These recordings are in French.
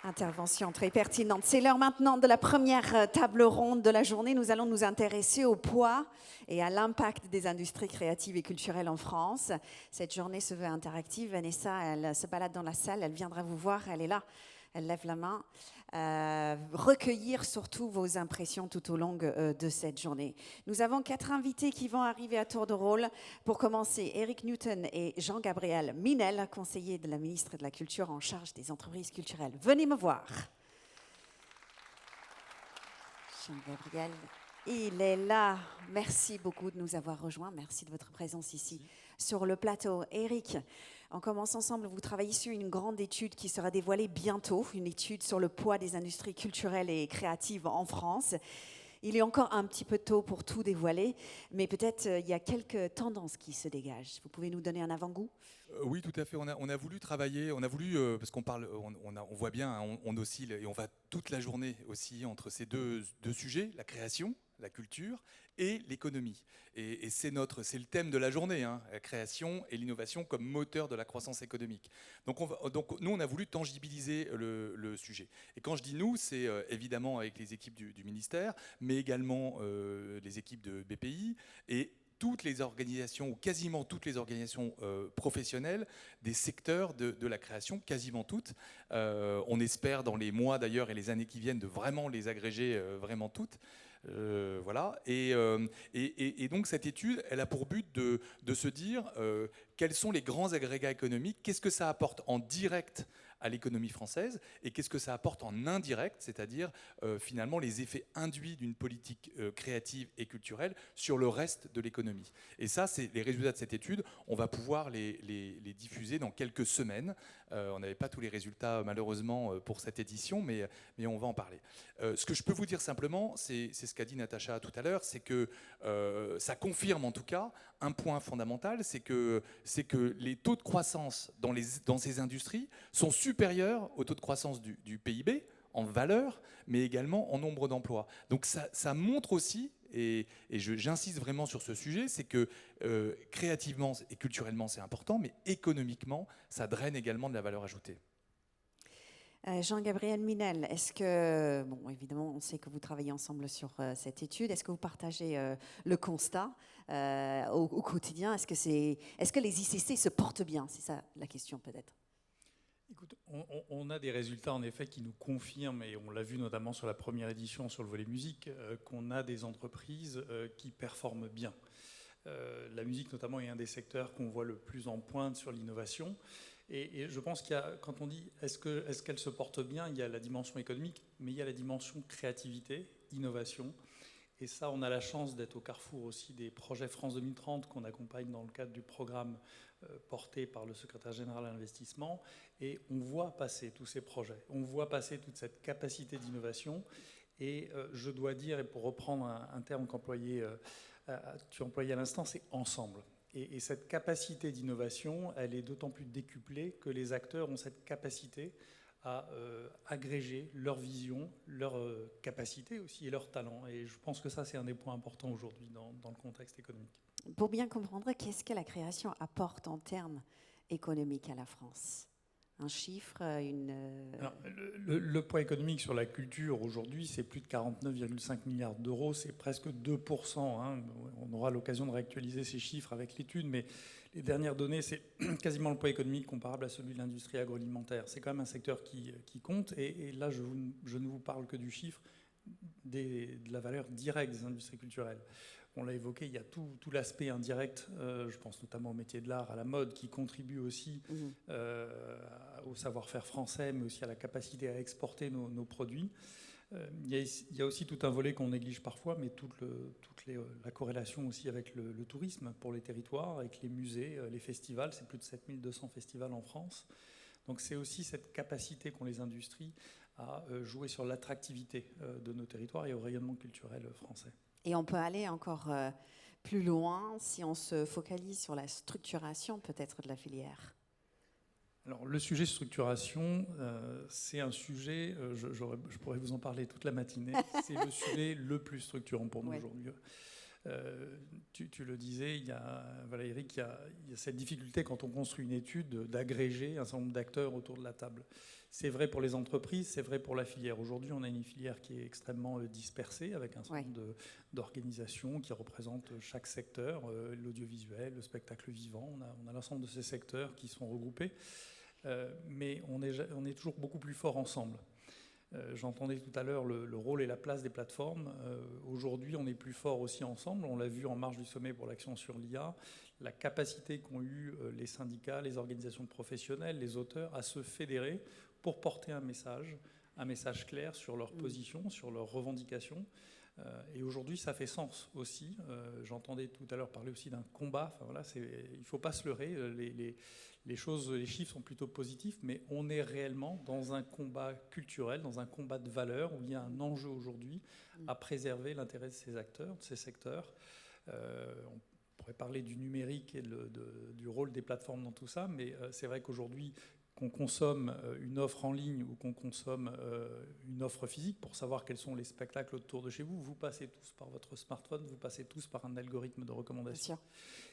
Intervention très pertinente. C'est l'heure maintenant de la première table ronde de la journée. Nous allons nous intéresser au poids et à l'impact des industries créatives et culturelles en France. Cette journée se veut interactive. Vanessa, elle se balade dans la salle, elle viendra vous voir, elle est là, elle lève la main. Recueillir surtout vos impressions tout au long de cette journée. Nous avons 4 invités qui vont arriver à tour de rôle. Pour commencer, Eric Newton et Jean-Gabriel Minel, conseiller de la ministre de la Culture en charge des entreprises culturelles. Venez me voir. Jean-Gabriel, il est là. Merci beaucoup de nous avoir rejoints. Merci de votre présence ici sur le plateau. Eric, on commence ensemble. Vous travaillez sur une grande étude qui sera dévoilée bientôt, une étude sur le poids des industries culturelles et créatives en France. Il est encore un petit peu tôt pour tout dévoiler, mais peut-être il y a quelques tendances qui se dégagent. Vous pouvez nous donner un avant-goût ? Oui, tout à fait. On a voulu travailler, on a voulu, parce qu'on parle, on voit bien, hein, on oscille et on va toute la journée aussi entre ces deux sujets, la création, la culture et l'économie. Et c'est le thème de la journée, hein, la création et l'innovation comme moteur de la croissance économique. Donc nous, on a voulu tangibiliser le sujet. Et quand je dis nous, c'est évidemment avec les équipes du ministère, mais également les équipes de BPI et toutes les organisations, ou quasiment toutes les organisations professionnelles des secteurs de la création, quasiment toutes. On espère dans les mois d'ailleurs et les années qui viennent de vraiment les agréger vraiment toutes. Voilà. Et donc cette étude, elle a pour but de se dire quels sont les grands agrégats économiques, qu'est-ce que ça apporte en direct à l'économie française et qu'est-ce que ça apporte en indirect, c'est-à-dire finalement les effets induits d'une politique créative et culturelle sur le reste de l'économie. Et ça, c'est les résultats de cette étude. On va pouvoir les diffuser dans quelques semaines. On n'avait pas tous les résultats malheureusement pour cette édition, mais on va en parler. Ce que je peux vous dire simplement, c'est ce qu'a dit Natacha tout à l'heure, c'est que ça confirme en tout cas un point fondamental, c'est que les taux de croissance dans ces industries sont supérieurs au taux de croissance du PIB en valeur, mais également en nombre d'emplois. Donc ça montre aussi, et j'insiste vraiment sur ce sujet, c'est que créativement et culturellement c'est important, mais économiquement ça draine également de la valeur ajoutée. Jean-Gabriel Minel, est-ce que, bon, évidemment, on sait que vous travaillez ensemble sur cette étude, est-ce que vous partagez le constat au quotidien ? Est-ce que les ICC se portent bien ? C'est ça la question peut-être. Écoute, on a des résultats en effet qui nous confirment, et on l'a vu notamment sur la première édition sur le volet musique, qu'on a des entreprises qui performent bien. La musique notamment est un des secteurs qu'on voit le plus en pointe sur l'innovation. Et je pense qu'il y a, quand on dit est-ce qu'elle se porte bien, il y a la dimension économique, mais il y a la dimension créativité, innovation. Et ça, on a la chance d'être au carrefour aussi des projets France 2030 qu'on accompagne dans le cadre du programme porté par le secrétaire général à l'investissement. Et on voit passer tous ces projets, on voit passer toute cette capacité d'innovation. Et je dois dire, et pour reprendre un terme tu employais à l'instant, c'est ensemble. Et cette capacité d'innovation, elle est d'autant plus décuplée que les acteurs ont cette capacité à agréger leur vision, leur capacité aussi et leur talent. Et je pense que ça, c'est un des points importants aujourd'hui dans le contexte économique. Pour bien comprendre, qu'est-ce que la création apporte en termes économiques à la France ? Un chiffre, Alors, le poids économique sur la culture aujourd'hui, c'est plus de 49,5 milliards d'euros, c'est presque 2%. Hein. On aura l'occasion de réactualiser ces chiffres avec l'étude, mais les dernières données, c'est quasiment le poids économique comparable à celui de l'industrie agroalimentaire. C'est quand même un secteur qui compte, et là, je ne vous parle que du chiffre de la valeur directe des industries culturelles. On l'a évoqué, il y a tout l'aspect indirect, je pense notamment au métier de l'art, à la mode, qui contribue aussi au savoir-faire français, mais aussi à la capacité à exporter nos produits. Il y a aussi tout un volet qu'on néglige parfois, mais la corrélation aussi avec le tourisme pour les territoires, avec les musées, les festivals. C'est plus de 7200 festivals en France. Donc c'est aussi cette capacité qu'ont les industries à jouer sur l'attractivité de nos territoires et au rayonnement culturel français. Et on peut aller encore plus loin si on se focalise sur la structuration peut-être de la filière. Alors le sujet structuration, c'est un sujet, je pourrais vous en parler toute la matinée, c'est le sujet le plus structurant pour nous aujourd'hui. Tu le disais, Eric, il y a cette difficulté quand on construit une étude d'agréger un certain nombre d'acteurs autour de la table. C'est vrai pour les entreprises, c'est vrai pour la filière. Aujourd'hui, on a une filière qui est extrêmement dispersée, avec un certain nombre d'organisations qui représentent chaque secteur, l'audiovisuel, le spectacle vivant. On a l'ensemble de ces secteurs qui sont regroupés, mais on est toujours beaucoup plus fort ensemble. J'entendais tout à l'heure le rôle et la place des plateformes. Aujourd'hui, on est plus fort aussi ensemble. On l'a vu en marge du sommet pour l'action sur l'IA, la capacité qu'ont eu les syndicats, les organisations de professionnels, les auteurs à se fédérer pour porter un message clair sur leur position, sur leurs revendications. Et aujourd'hui, ça fait sens aussi. J'entendais tout à l'heure parler aussi d'un combat. Enfin, voilà, il ne faut pas se leurrer. Les chiffres sont plutôt positifs, mais on est réellement dans un combat culturel, dans un combat de valeurs, où il y a un enjeu aujourd'hui à préserver l'intérêt de ces acteurs, de ces secteurs. On pourrait parler du numérique et du rôle des plateformes dans tout ça, mais c'est vrai qu'aujourd'hui, qu'on consomme une offre en ligne ou qu'on consomme une offre physique, pour savoir quels sont les spectacles autour de chez vous, vous passez tous par votre smartphone, vous passez tous par un algorithme de recommandation.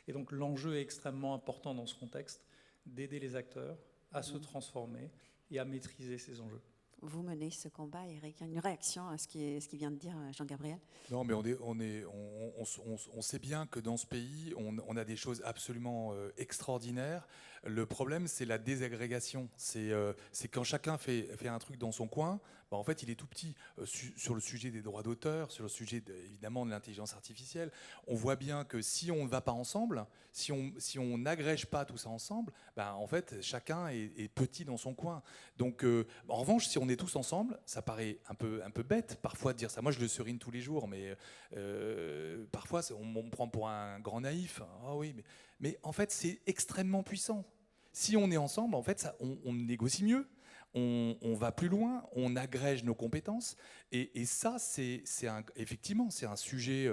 Et donc l'enjeu est extrêmement important dans ce contexte, d'aider les acteurs à se transformer et à maîtriser ces enjeux. Vous menez ce combat, Eric. Une réaction à ce qui vient de dire Jean-Gabriel? Non, mais on sait bien que dans ce pays, on a des choses absolument extraordinaires. Le problème, c'est la désagrégation. C'est quand chacun fait un truc dans son coin, en fait, il est tout petit. Sur le sujet des droits d'auteur, sur le sujet évidemment de l'intelligence artificielle, on voit bien que si on ne va pas ensemble, si on n'agrège pas tout ça ensemble, en fait, chacun est petit dans son coin. Donc, en revanche, si on est tous ensemble, ça paraît un peu bête parfois de dire ça. Moi, je le serine tous les jours, mais parfois, on me prend pour un grand naïf. Ah oui, mais en fait, c'est extrêmement puissant. Si on est ensemble, en fait, on négocie mieux. On va plus loin, on agrège nos compétences, et ça, effectivement, c'est un sujet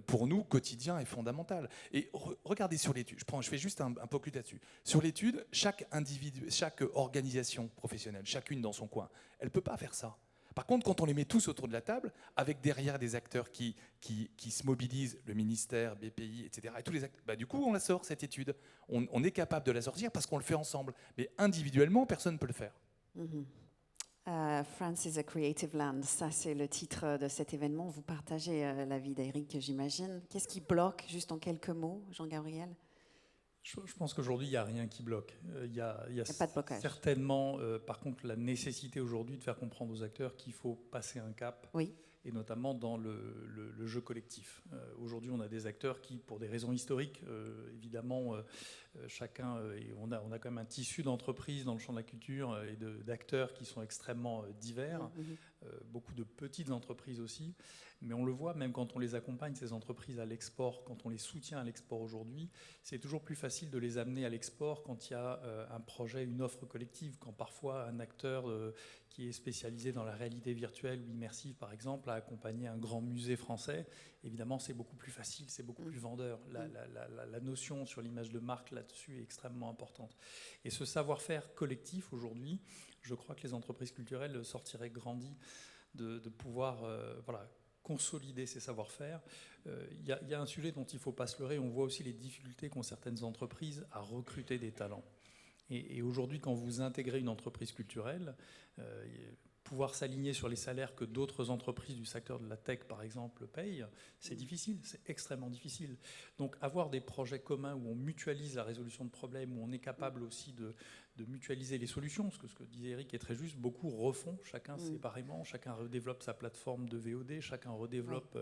pour nous quotidien et fondamental. Et regardez sur l'étude, je fais juste un focus là-dessus. Sur l'étude, chaque individu, chaque organisation professionnelle, chacune dans son coin, elle ne peut pas faire ça. Par contre, quand on les met tous autour de la table, avec derrière des acteurs qui se mobilisent, le ministère, BPI, etc., et tous les acteurs, du coup, on la sort, cette étude. On est capable de la sortir parce qu'on le fait ensemble. Mais individuellement, personne ne peut le faire. France is a creative land, ça c'est le titre de cet événement. Vous partagez l'avis d'Eric, j'imagine. Qu'est-ce qui bloque, juste en quelques mots, Jean-Gabriel? Je pense qu'aujourd'hui, il n'y a rien qui bloque. Il y a pas de blocage. Certainement, par contre, la nécessité aujourd'hui de faire comprendre aux acteurs qu'il faut passer un cap, et notamment dans le jeu collectif. Aujourd'hui, on a des acteurs qui, pour des raisons historiques, évidemment, chacun, et on a quand même un tissu d'entreprises dans le champ de la culture et d'acteurs qui sont extrêmement divers, beaucoup de petites entreprises aussi. Mais on le voit, même quand on les accompagne, ces entreprises à l'export, quand on les soutient à l'export aujourd'hui, c'est toujours plus facile de les amener à l'export quand il y a un projet, une offre collective, quand parfois un acteur qui est spécialisé dans la réalité virtuelle ou immersive, par exemple, a accompagné un grand musée français. Évidemment, c'est beaucoup plus facile, c'est beaucoup plus vendeur. La notion sur l'image de marque là-dessus est extrêmement importante. Et ce savoir-faire collectif aujourd'hui, je crois que les entreprises culturelles sortiraient grandies de pouvoir consolider ces savoir-faire. Il y a un sujet dont il ne faut pas se leurrer. On voit aussi les difficultés qu'ont certaines entreprises à recruter des talents. Et aujourd'hui, quand vous intégrez une entreprise culturelle, pouvoir s'aligner sur les salaires que d'autres entreprises du secteur de la tech, par exemple, payent, c'est difficile, c'est extrêmement difficile. Donc avoir des projets communs où on mutualise la résolution de problèmes, où on est capable aussi de mutualiser les solutions, parce que ce que disait Eric est très juste, beaucoup refont, chacun séparément, chacun redéveloppe sa plateforme de VOD, chacun redéveloppe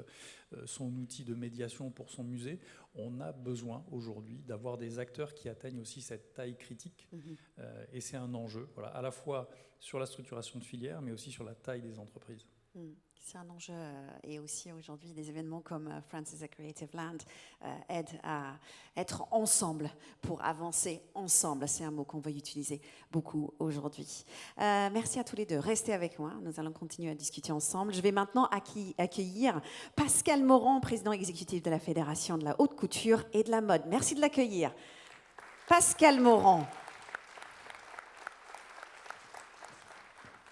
son outil de médiation pour son musée. On a besoin aujourd'hui d'avoir des acteurs qui atteignent aussi cette taille critique, et c'est un enjeu, à la fois sur la structuration de filières, mais aussi sur la taille des entreprises. C'est un enjeu, et aussi aujourd'hui des événements comme France is a Creative Land aident à être ensemble pour avancer ensemble. C'est un mot qu'on va utiliser beaucoup aujourd'hui. Merci à tous les deux. Restez avec moi, nous allons continuer à discuter ensemble. Je vais maintenant accueillir Pascal Morand, président exécutif de la Fédération de la haute couture et de la mode. Merci de l'accueillir. Pascal Morand.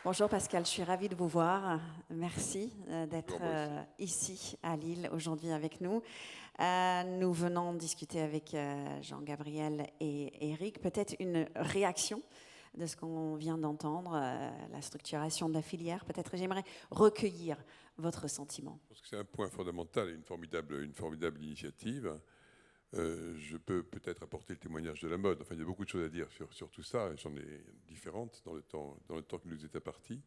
Bonjour Pascal, je suis ravie de vous voir. Merci d'être Bonjour, moi ici à Lille aujourd'hui avec nous. Nous venons discuter avec Jean-Gabriel et Eric. Peut-être une réaction de ce qu'on vient d'entendre, la structuration de la filière. Peut-être j'aimerais recueillir votre sentiment. Je pense que c'est un point fondamental et une formidable initiative. Je peux peut-être apporter le témoignage de la mode. Enfin, il y a beaucoup de choses à dire sur tout ça, et j'en ai différentes dans le temps qui nous est imparti.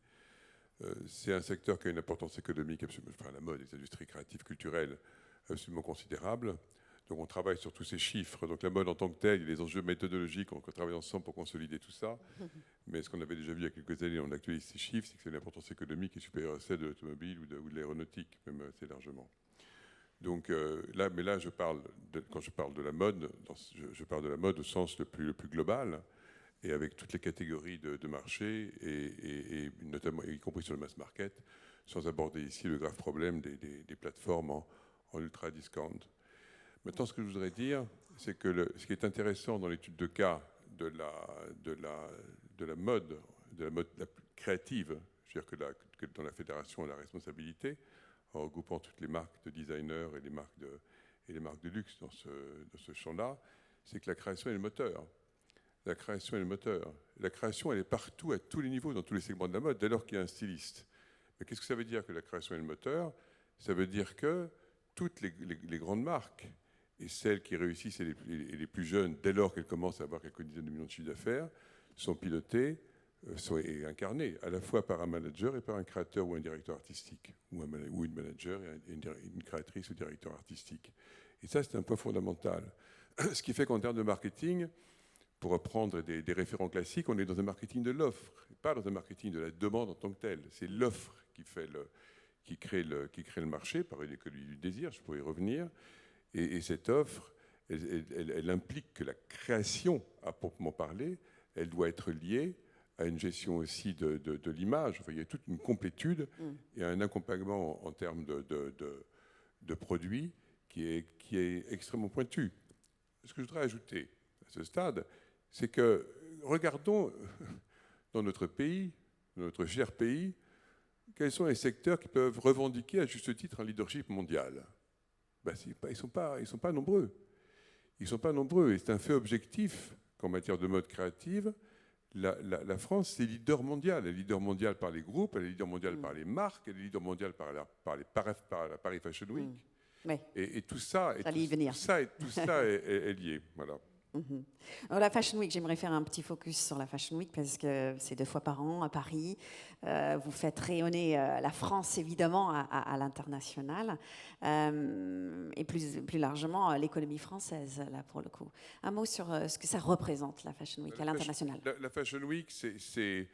C'est un secteur qui a une importance économique absolument, enfin la mode, les industries créatives, culturelles, absolument considérable. Donc on travaille sur tous ces chiffres. Donc la mode en tant que telle, il y a les enjeux méthodologiques, on travaille ensemble pour consolider tout ça. Mais ce qu'on avait déjà vu il y a quelques années, on actualise ces chiffres, c'est que c'est une importance économique qui est supérieure à celle de l'automobile ou de l'aéronautique, même assez largement. Donc là, quand je parle de la mode, je parle de la mode au sens le plus global, et avec toutes les catégories de marché, et notamment, y compris sur le mass market, sans aborder ici le grave problème des plateformes en ultra discount. Maintenant, ce que je voudrais dire, c'est que ce qui est intéressant dans l'étude de cas de la mode la plus créative, je veux dire que dans la fédération, la responsabilité, en regroupant toutes les marques de designers et les marques de luxe dans ce champ-là, c'est que la création est le moteur. La création est le moteur. La création, elle est partout, à tous les niveaux, dans tous les segments de la mode, dès lors qu'il y a un styliste. Mais qu'est-ce que ça veut dire que la création est le moteur? Ça veut dire que toutes les grandes marques, et celles qui réussissent et les plus jeunes, dès lors qu'elles commencent à avoir quelques dizaines de millions de chiffres d'affaires, sont pilotées et incarnées à la fois par un manager et par un créateur ou un directeur artistique, ou une manager et une créatrice ou directeur artistique. Et ça, c'est un point fondamental. Ce qui fait qu'en termes de marketing, pour reprendre des référents classiques, on est dans un marketing de l'offre, pas dans un marketing de la demande en tant que telle. C'est l'offre qui crée le marché par une économie du désir, je pourrais y revenir. Et cette offre, elle implique que la création, à proprement parler, elle doit être liée à une gestion aussi de l'image. Enfin, il y a toute une complétude et un accompagnement en termes de produits qui est extrêmement pointu. Ce que je voudrais ajouter à ce stade, c'est que regardons dans notre pays, dans notre cher pays, quels sont les secteurs qui peuvent revendiquer à juste titre un leadership mondial. Ben, ils sont pas nombreux. Ils ne sont pas nombreux. Et c'est un fait objectif qu'en matière de mode créative, la France, c'est leader mondial. Elle est leader mondial par les groupes, elle est leader mondial par les marques, elle est leader mondial par la Paris Fashion Week. Oui. Et tout ça, est lié. Voilà. Alors, la Fashion Week, j'aimerais faire un petit focus sur la Fashion Week parce que c'est 2 fois par an à Paris. Vous faites rayonner la France évidemment à l'international et plus largement l'économie française là pour le coup. Un mot sur ce que ça représente la Fashion Week à l'international. La Fashion Week, c'est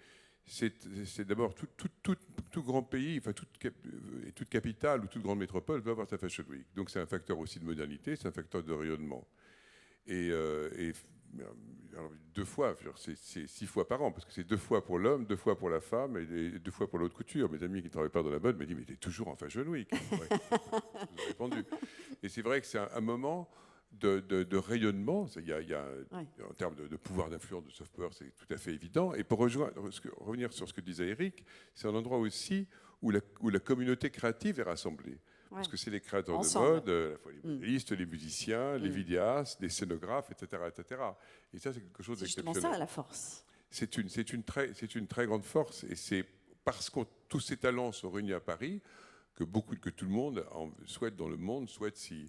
d'abord tout grand pays, enfin toute capitale ou toute grande métropole veut avoir sa Fashion Week. Donc c'est un facteur aussi de modernité, c'est un facteur de rayonnement. Et alors, 2 fois, c'est 6 fois par an, parce que c'est 2 fois pour l'homme, 2 fois pour la femme et 2 fois pour l'haute couture. Mes amis qui ne travaillent pas dans la mode me disent « mais tu es toujours en Fashion Week ». Ouais, je vous ai répondu. Et c'est vrai que c'est un moment de rayonnement. En termes de pouvoir d'influence, de soft power, c'est tout à fait évident. Et pour revenir sur ce que disait Eric, c'est un endroit aussi où la communauté créative est rassemblée. Parce que c'est les créateurs de mode, à la fois les modélistes, les musiciens, les vidéastes, les scénographes, etc., etc. Et ça, c'est quelque chose d'exceptionnel. C'est justement ça, la force. C'est une très grande force. Et c'est parce que tous ces talents sont réunis à Paris que tout le monde dans le monde souhaite s'y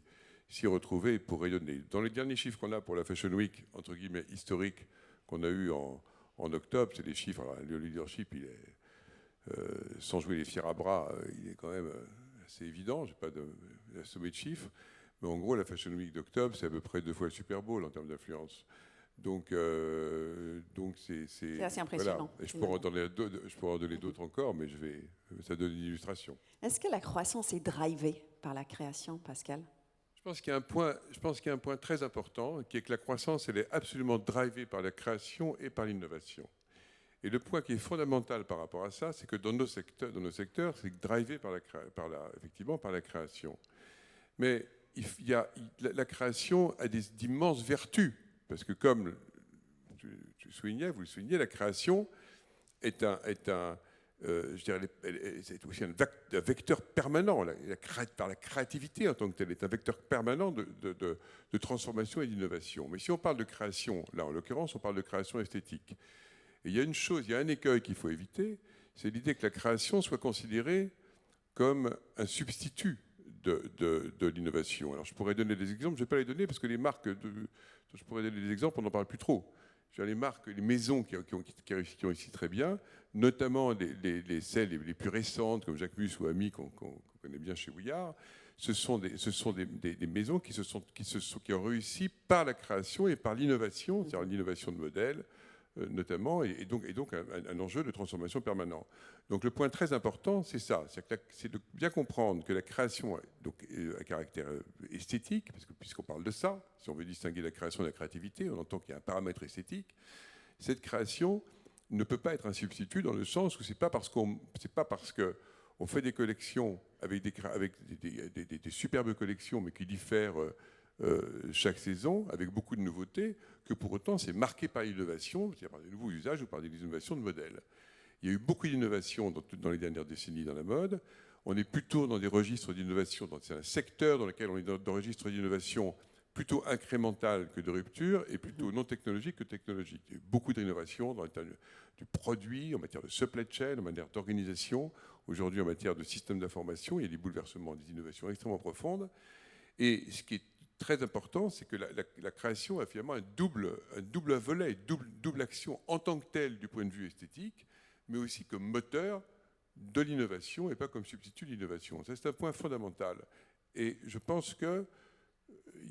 retrouver pour rayonner. Dans les derniers chiffres qu'on a pour la Fashion Week, entre guillemets, historique, qu'on a eu en octobre, c'est des chiffres. Alors, le leadership, il est, sans jouer les fiers à bras, il est quand même... c'est évident, je n'ai pas de sommet de chiffres, mais en gros, la Fashion Week d'octobre, c'est à peu près 2 fois le Super Bowl en termes d'influence. Donc c'est assez impressionnant. Voilà. Et je pourrais en donner d'autres encore, mais ça donne une illustration. Est-ce que la croissance est drivée par la création, Pascal ? Je pense qu'il y a un point très important, qui est que la croissance, elle est absolument drivée par la création et par l'innovation. Et le point qui est fondamental par rapport à ça, c'est que dans nos secteurs, c'est drivé effectivement par la création. Mais la création a d'immenses vertus, parce que comme vous le soulignez, la création est je dirais, c'est aussi un vecteur permanent. Par la créativité en tant que telle, est un vecteur permanent de transformation et d'innovation. Mais si on parle de création, là en l'occurrence, on parle de création esthétique. Et il y a une chose, il y a un écueil qu'il faut éviter, c'est l'idée que la création soit considérée comme un substitut de l'innovation. Alors je pourrais donner des exemples, je ne vais pas les donner parce que les marques, je pourrais donner des exemples, on n'en parle plus trop. Les marques, les maisons qui ont réussi très bien, notamment celles les plus récentes, comme Jacquemus ou Ami, qu'on connaît bien chez Vuillard, ce sont des maisons qui ont réussi par la création et par l'innovation, c'est-à-dire l'innovation de modèles, notamment, et donc un enjeu de transformation permanent. Donc le point très important, c'est ça, c'est de bien comprendre que la création a un caractère esthétique, puisqu'on parle de ça, si on veut distinguer la création de la créativité, on entend qu'il y a un paramètre esthétique. Cette création ne peut pas être un substitut dans le sens où c'est pas parce qu'on fait des collections avec des superbes collections, mais qui diffèrent chaque saison, avec beaucoup de nouveautés, que pour autant c'est marqué par l'innovation, c'est-à-dire par des nouveaux usages ou par des innovations de modèles. Il y a eu beaucoup d'innovations dans les dernières décennies dans la mode. On est plutôt dans des registres d'innovation, c'est un secteur dans lequel on est dans des registres d'innovation plutôt incrémental que de rupture et plutôt non technologique que technologique. Il y a eu beaucoup d'innovations dans le du produit, en matière de supply chain, en matière d'organisation. Aujourd'hui, en matière de système d'information, il y a des bouleversements, des innovations extrêmement profondes. Et ce qui est très important, c'est que la création a finalement un double volet, double action en tant que telle du point de vue esthétique, mais aussi comme moteur de l'innovation et pas comme substitut de l'innovation. Ça, c'est un point fondamental. Et je pense qu'il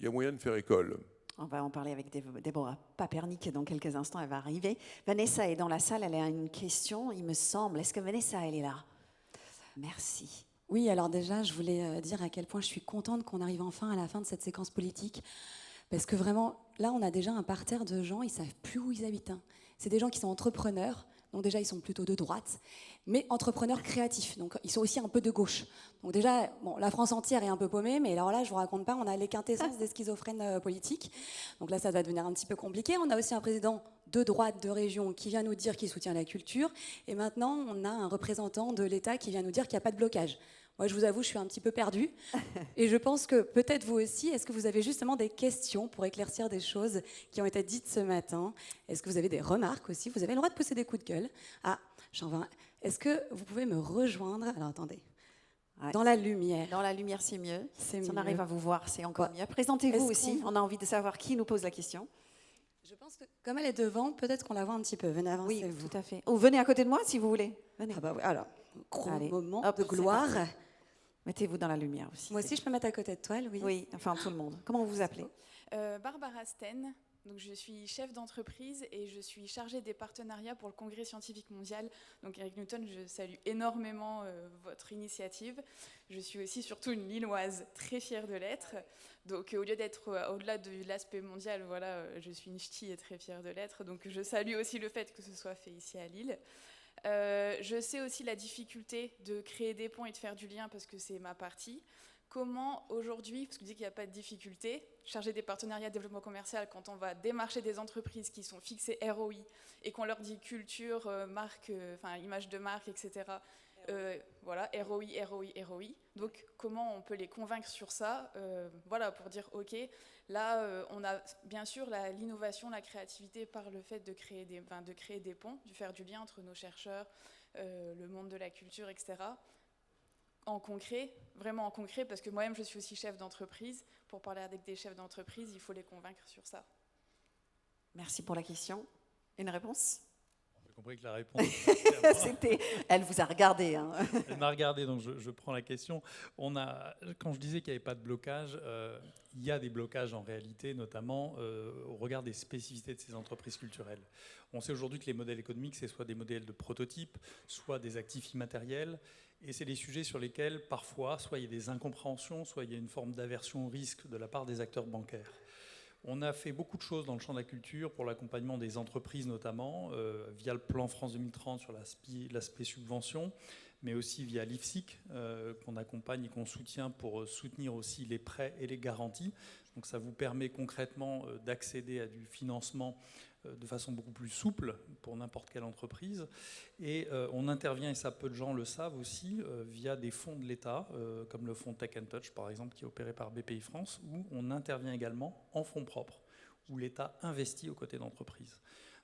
y a moyen de faire école. On va en parler avec Déborah Papernik dans quelques instants, elle va arriver. Vanessa est dans la salle, elle a une question, il me semble. Est-ce que Vanessa, elle est là? Merci. Oui, alors déjà, je voulais dire à quel point je suis contente qu'on arrive enfin à la fin de cette séquence politique. Parce que vraiment, là, on a déjà un parterre de gens, ils ne savent plus où ils habitent. C'est des gens qui sont entrepreneurs, donc déjà, ils sont plutôt de droite, mais entrepreneurs créatifs, donc ils sont aussi un peu de gauche. Donc déjà, bon, la France entière est un peu paumée, mais alors là, je ne vous raconte pas, on a les quintessences des schizophrènes politiques. Donc là, ça va devenir un petit peu compliqué. On a aussi un président de droite, de région, qui vient nous dire qu'il soutient la culture. Et maintenant, on a un représentant de l'État qui vient nous dire qu'il n'y a pas de blocage. Moi, je vous avoue, je suis un petit peu perdue. Et je pense que peut-être vous aussi, est-ce que vous avez justement des questions pour éclaircir des choses qui ont été dites ce matin? Est-ce que vous avez des remarques aussi? Vous avez le droit de pousser des coups de gueule. Ah, j'en vois un. Est-ce que vous pouvez me rejoindre? Alors, attendez. Ouais. Dans la lumière. Dans la lumière, c'est mieux. Si on arrive à vous voir, c'est encore mieux. Présentez-vous aussi. On a envie de savoir qui nous pose la question. Je pense que comme elle est devant, peut-être qu'on la voit un petit peu. Venez avancer. Oui, tout à fait. Ou venez à côté de moi si vous voulez. Venez. Ah bah oui. Alors, gros moment hop, de gloire. Mettez-vous dans la lumière aussi. Moi aussi, je peux mettre à côté de toi, Louis. Oui, enfin tout le monde. Comment vous vous appelez? Barbara Sten. Donc, je suis chef d'entreprise et je suis chargée des partenariats pour le Congrès scientifique mondial. Donc Eric Newton, je salue énormément votre initiative. Je suis aussi surtout une Lilloise très fière de l'être. Donc au lieu d'être au-delà de l'aspect mondial, voilà, je suis une ch'ti et très fière de l'être. Donc je salue aussi le fait que ce soit fait ici à Lille. Je sais aussi la difficulté de créer des ponts et de faire du lien parce que c'est ma partie. Comment aujourd'hui, parce que vous dites qu'il n'y a pas de difficulté, charger des partenariats de développement commercial quand on va démarcher des entreprises qui sont fixées ROI et qu'on leur dit culture, marque, image de marque, etc. Voilà, ROI. Donc comment on peut les convaincre sur ça? Voilà, pour dire ok, là on a bien sûr l'innovation, la créativité par le fait de créer des ponts, de faire du lien entre nos chercheurs, le monde de la culture, etc. En concret, vraiment en concret, parce que moi-même je suis aussi chef d'entreprise. Pour parler avec des chefs d'entreprise, il faut les convaincre sur ça. Merci pour la question. Une réponse? J'ai compris que la réponse... Elle vous a regardé. Hein. Elle m'a regardé, donc je prends la question. Quand je disais qu'il n'y avait pas de blocage, il y a des blocages en réalité, notamment au regard des spécificités de ces entreprises culturelles. On sait aujourd'hui que les modèles économiques, c'est soit des modèles de prototypes, soit des actifs immatériels. Et c'est des sujets sur lesquels, parfois, soit il y a des incompréhensions, soit il y a une forme d'aversion au risque de la part des acteurs bancaires. On a fait beaucoup de choses dans le champ de la culture pour l'accompagnement des entreprises notamment, via le plan France 2030 sur l'aspect subvention, mais aussi via l'IFSIC, qu'on accompagne et qu'on soutient pour soutenir aussi les prêts et les garanties. Donc ça vous permet concrètement d'accéder à du financement de façon beaucoup plus souple pour n'importe quelle entreprise. Et on intervient, et ça peu de gens le savent aussi, via des fonds de l'État, comme le fonds Tech and Touch par exemple, qui est opéré par BPI France, où on intervient également en fonds propres, où l'État investit aux côtés d'entreprises.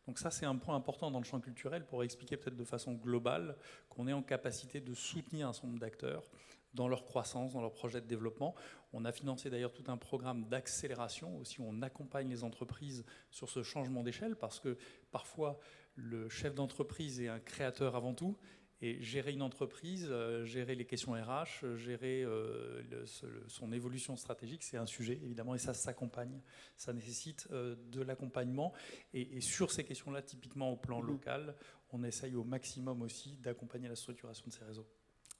Donc ça, c'est un point important dans le champ culturel pour expliquer peut-être de façon globale qu'on est en capacité de soutenir un certain nombre d'acteurs dans leur croissance, dans leur projet de développement. On a financé d'ailleurs tout un programme d'accélération aussi, où on accompagne les entreprises sur ce changement d'échelle, parce que parfois, le chef d'entreprise est un créateur avant tout, et gérer une entreprise, gérer les questions RH, gérer son évolution stratégique, c'est un sujet, évidemment, et ça s'accompagne. Ça nécessite de l'accompagnement. Et sur ces questions-là, typiquement au plan local, on essaye au maximum aussi d'accompagner la structuration de ces réseaux.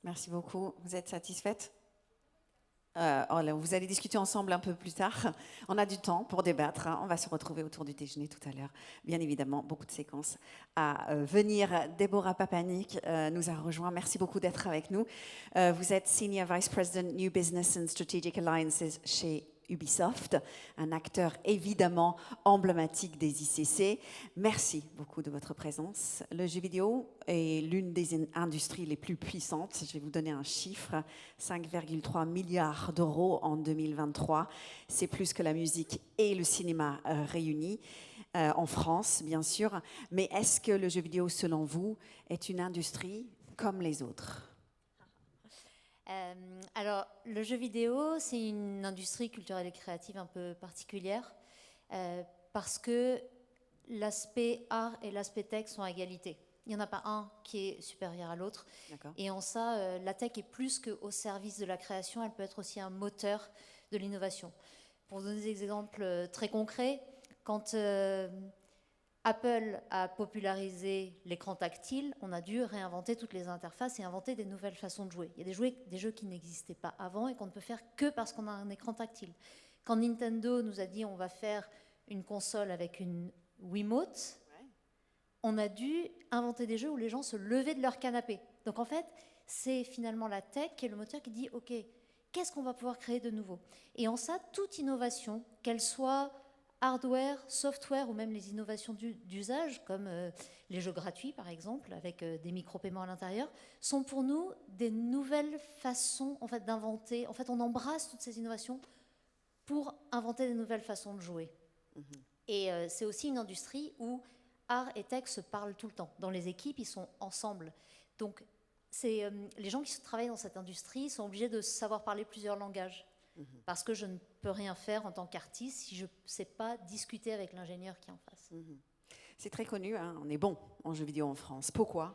Merci beaucoup. Vous êtes satisfaite? Vous allez discuter ensemble un peu plus tard. On a du temps pour débattre. On va se retrouver autour du déjeuner tout à l'heure. Bien évidemment, beaucoup de séquences à venir. Deborah Papanik nous a rejoint. Merci beaucoup d'être avec nous. Vous êtes Senior Vice President New Business and Strategic Alliances chez Ubisoft, un acteur évidemment emblématique des ICC. Merci beaucoup de votre présence. Le jeu vidéo est l'une des industries les plus puissantes. Je vais vous donner un chiffre, 5,3 milliards d'euros en 2023. C'est plus que la musique et le cinéma réunis. En France, bien sûr. Mais est-ce que le jeu vidéo, selon vous, est une industrie comme les autres ? Alors, le jeu vidéo, c'est une industrie culturelle et créative un peu particulière parce que l'aspect art et l'aspect tech sont à égalité. Il n'y en a pas un qui est supérieur à l'autre. Et en ça, la tech est plus qu'au service de la création, elle peut être aussi un moteur de l'innovation. Pour donner des exemples très concrets, quand Apple a popularisé l'écran tactile, on a dû réinventer toutes les interfaces et inventer des nouvelles façons de jouer. Il y a des jeux qui n'existaient pas avant et qu'on ne peut faire que parce qu'on a un écran tactile. Quand Nintendo nous a dit on va faire une console avec une Wiimote, on a dû inventer des jeux où les gens se levaient de leur canapé. Donc en fait, c'est finalement la tech qui est le moteur qui dit ok, qu'est-ce qu'on va pouvoir créer de nouveau? Et en ça, toute innovation, qu'elle soit hardware, software ou même les innovations d'usage, comme les jeux gratuits par exemple, avec des micro-paiements à l'intérieur, sont pour nous des nouvelles façons en fait, d'inventer. En fait, on embrasse toutes ces innovations pour inventer des nouvelles façons de jouer. Et c'est aussi une industrie où art et tech se parlent tout le temps. Dans les équipes, ils sont ensemble. Donc, les gens qui travaillent dans cette industrie sont obligés de savoir parler plusieurs langages. Parce que je ne peux rien faire en tant qu'artiste si je ne sais pas discuter avec l'ingénieur qui est en face. C'est très connu, hein, on est bon en jeux vidéo en France. Pourquoi?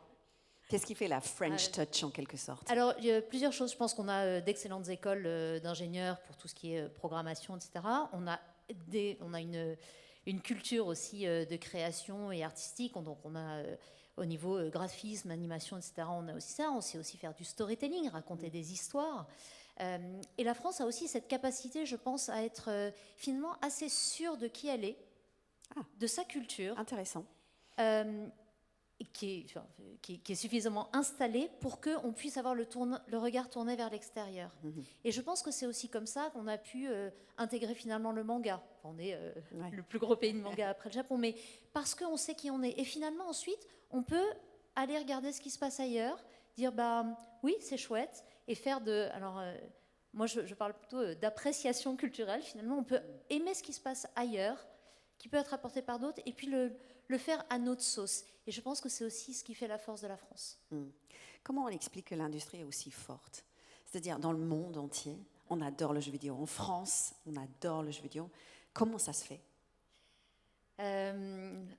Qu'est-ce qui fait la French touch en quelque sorte? Alors, il y a plusieurs choses. Je pense qu'on a d'excellentes écoles d'ingénieurs pour tout ce qui est programmation, etc. On a une culture aussi de création et artistique. Donc, on a au niveau graphisme, animation, etc. On a aussi ça. On sait aussi faire du storytelling, raconter des histoires. Et la France a aussi cette capacité, je pense, à être finalement assez sûre de qui elle est, de sa culture. Intéressant. Qui est suffisamment installée pour qu'on puisse avoir le regard tourné vers l'extérieur. Et je pense que c'est aussi comme ça qu'on a pu intégrer finalement le manga. On est le plus gros pays de manga après le Japon, mais parce qu'on sait qui on est. Et finalement, ensuite, on peut aller regarder ce qui se passe ailleurs, dire bah oui, c'est chouette, et faire de... Alors, moi, je parle plutôt d'appréciation culturelle. Finalement, on peut aimer ce qui se passe ailleurs, qui peut être apporté par d'autres, et puis le faire à notre sauce. Et je pense que c'est aussi ce qui fait la force de la France. Comment on explique que l'industrie est aussi forte? C'est-à-dire, dans le monde entier, on adore le jeu vidéo. En France, on adore le jeu vidéo. Comment ça se fait?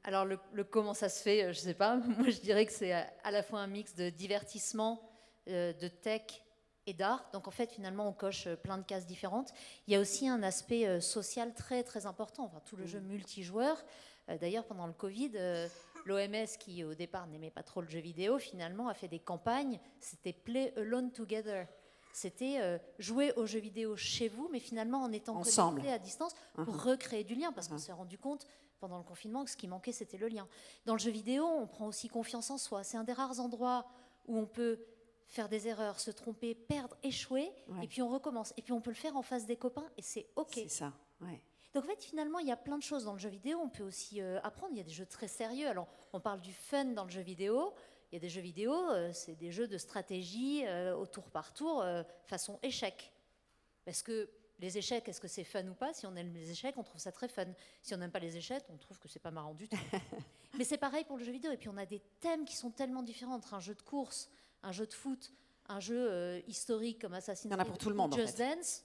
Alors, le comment ça se fait, je ne sais pas. Moi, je dirais que c'est à la fois un mix de divertissement, de tech et d'art. Donc, en fait, finalement, on coche plein de cases différentes. Il y a aussi un aspect social très, très important. Enfin, tout le jeu multijoueur. D'ailleurs, pendant le Covid, l'OMS, qui au départ n'aimait pas trop le jeu vidéo, finalement a fait des campagnes. C'était Play Alone Together. C'était jouer aux jeux vidéo chez vous, mais finalement en étant connectés à distance pour recréer du lien. Parce qu'on s'est rendu compte pendant le confinement que ce qui manquait, c'était le lien. Dans le jeu vidéo, on prend aussi confiance en soi. C'est un des rares endroits où on peut faire des erreurs, se tromper, perdre, échouer, Ouais. et puis on recommence. Et puis on peut le faire en face des copains, et c'est OK. C'est ça, ouais. Donc en fait, finalement, il y a plein de choses dans le jeu vidéo. On peut aussi apprendre. Il y a des jeux très sérieux. Alors, on parle du fun dans le jeu vidéo. Il y a des jeux vidéo, c'est des jeux de stratégie au tour par tour, façon échec. Parce que les échecs, est-ce que c'est fun ou pas? Si on aime les échecs, on trouve ça très fun. Si on n'aime pas les échecs, on trouve que c'est pas marrant du tout. Mais c'est pareil pour le jeu vidéo. Et puis on a des thèmes qui sont tellement différents entre un jeu de course, un jeu de foot, un jeu historique comme Assassin's Creed, Il y en a pour tout le monde, en Just fait. Dance.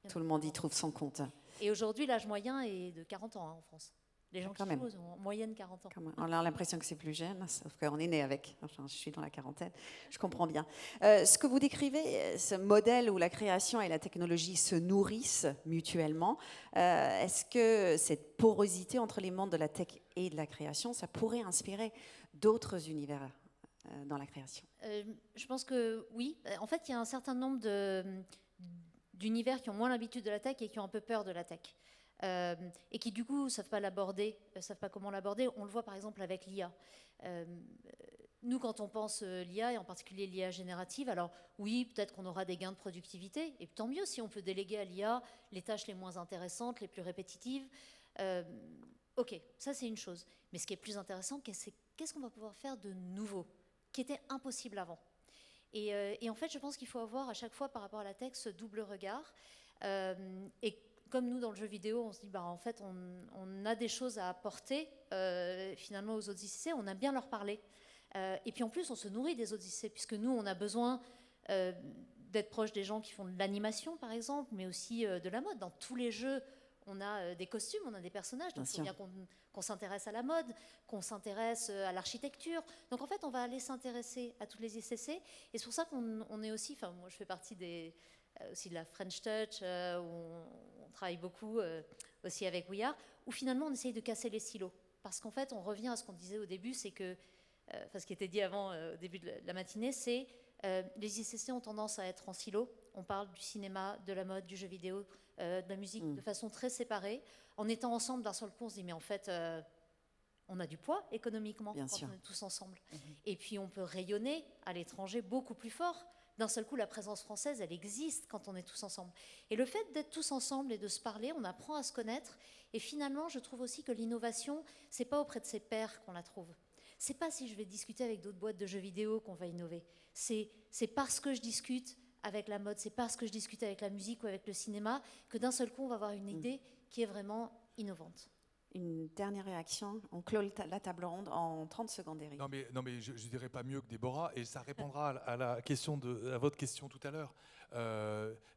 Tout le monde y trouve son compte. Et aujourd'hui, l'âge moyen est de 40 ans en France. Les gens Quand qui même. jouent ont en moyenne 40 ans. On a l'impression que c'est plus jeune, sauf qu'on est né avec. Enfin, je suis dans la quarantaine, je comprends bien. Ce que vous décrivez, ce modèle où la création et la technologie se nourrissent mutuellement, est-ce que cette porosité entre les mondes de la tech et de la création, ça pourrait inspirer d'autres univers dans la création? Je pense que oui. En fait, il y a un certain nombre d'univers qui ont moins l'habitude de la tech et qui ont un peu peur de la tech. Et qui du coup ne savent pas l'aborder, ne savent pas comment l'aborder. On le voit par exemple avec l'IA. Nous, quand on pense l'IA, et en particulier l'IA générative, alors oui, peut-être qu'on aura des gains de productivité, et tant mieux si on peut déléguer à l'IA les tâches les moins intéressantes, les plus répétitives. Ok, ça c'est une chose. Mais ce qui est plus intéressant, c'est qu'est-ce qu'on va pouvoir faire de nouveau, qui était impossible avant. Et en fait, je pense qu'il faut avoir à chaque fois par rapport à la tech ce double regard. Et comme nous, dans le jeu vidéo, on se dit, en fait, on a des choses à apporter finalement aux autres ICC, on aime bien leur parler. Et puis en plus, on se nourrit des autres ICC, puisque nous, on a besoin d'être proche des gens qui font de l'animation, par exemple, mais aussi de la mode. Dans tous les jeux, on a des costumes, on a des personnages, donc il faut bien qu'on s'intéresse à la mode, qu'on s'intéresse à l'architecture. Donc en fait, on va aller s'intéresser à toutes les ICC, et c'est pour ça qu'on est aussi, enfin moi je fais partie aussi de la French Touch, où on travaille beaucoup aussi avec We Are, où finalement on essaye de casser les silos. Parce qu'en fait, on revient à ce qu'on disait au début, c'est que, ce qui était dit avant, au début de la matinée, c'est les ICC ont tendance à être en silo. On parle du cinéma, de la mode, du jeu vidéo, de la musique de façon très séparée. En étant ensemble, d'un seul coup, on se dit, mais en fait, on a du poids économiquement Bien quand sûr. on est tous ensemble. Et puis on peut rayonner à l'étranger beaucoup plus fort. D'un seul coup, la présence française, elle existe quand on est tous ensemble. Et le fait d'être tous ensemble et de se parler, on apprend à se connaître. Et finalement, je trouve aussi que l'innovation, c'est pas auprès de ses pairs qu'on la trouve. C'est pas si je vais discuter avec d'autres boîtes de jeux vidéo qu'on va innover. C'est parce que je discute avec la mode, c'est parce que je discute avec la musique ou avec le cinéma que d'un seul coup, on va avoir une idée qui est vraiment innovante. Une dernière réaction. On clôt la table ronde en 30 secondes, Eric. Non mais je ne dirais pas mieux que Déborah, et ça répondra à votre question tout à l'heure.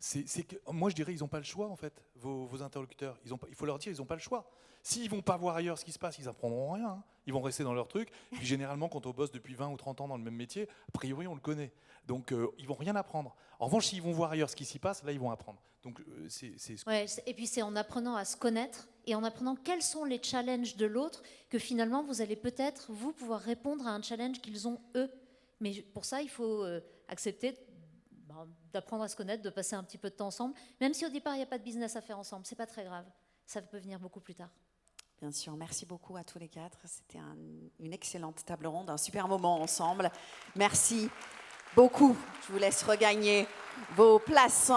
C'est que, moi je dirais ils n'ont pas le choix en fait, vos interlocuteurs. Il faut leur dire ils n'ont pas le choix. S'ils ne vont pas voir ailleurs ce qui se passe, ils n'apprendront rien. Hein. Ils vont rester dans leur truc. Puis généralement, quand on bosse depuis 20 ou 30 ans dans le même métier, a priori on le connaît. Donc ils ne vont rien apprendre. En revanche, s'ils vont voir ailleurs ce qui s'y passe, là ils vont apprendre. Donc Et puis c'est en apprenant à se connaître et en apprenant quels sont les challenges de l'autre que finalement vous allez peut-être vous pouvoir répondre à un challenge qu'ils ont eux. Mais pour ça il faut accepter d'apprendre à se connaître, de passer un petit peu de temps ensemble, même si au départ il n'y a pas de business à faire ensemble, c'est pas très grave. Ça peut venir beaucoup plus tard. Bien sûr, merci beaucoup à tous les quatre. C'était une excellente table ronde, un super moment ensemble. Merci beaucoup. Je vous laisse regagner vos places.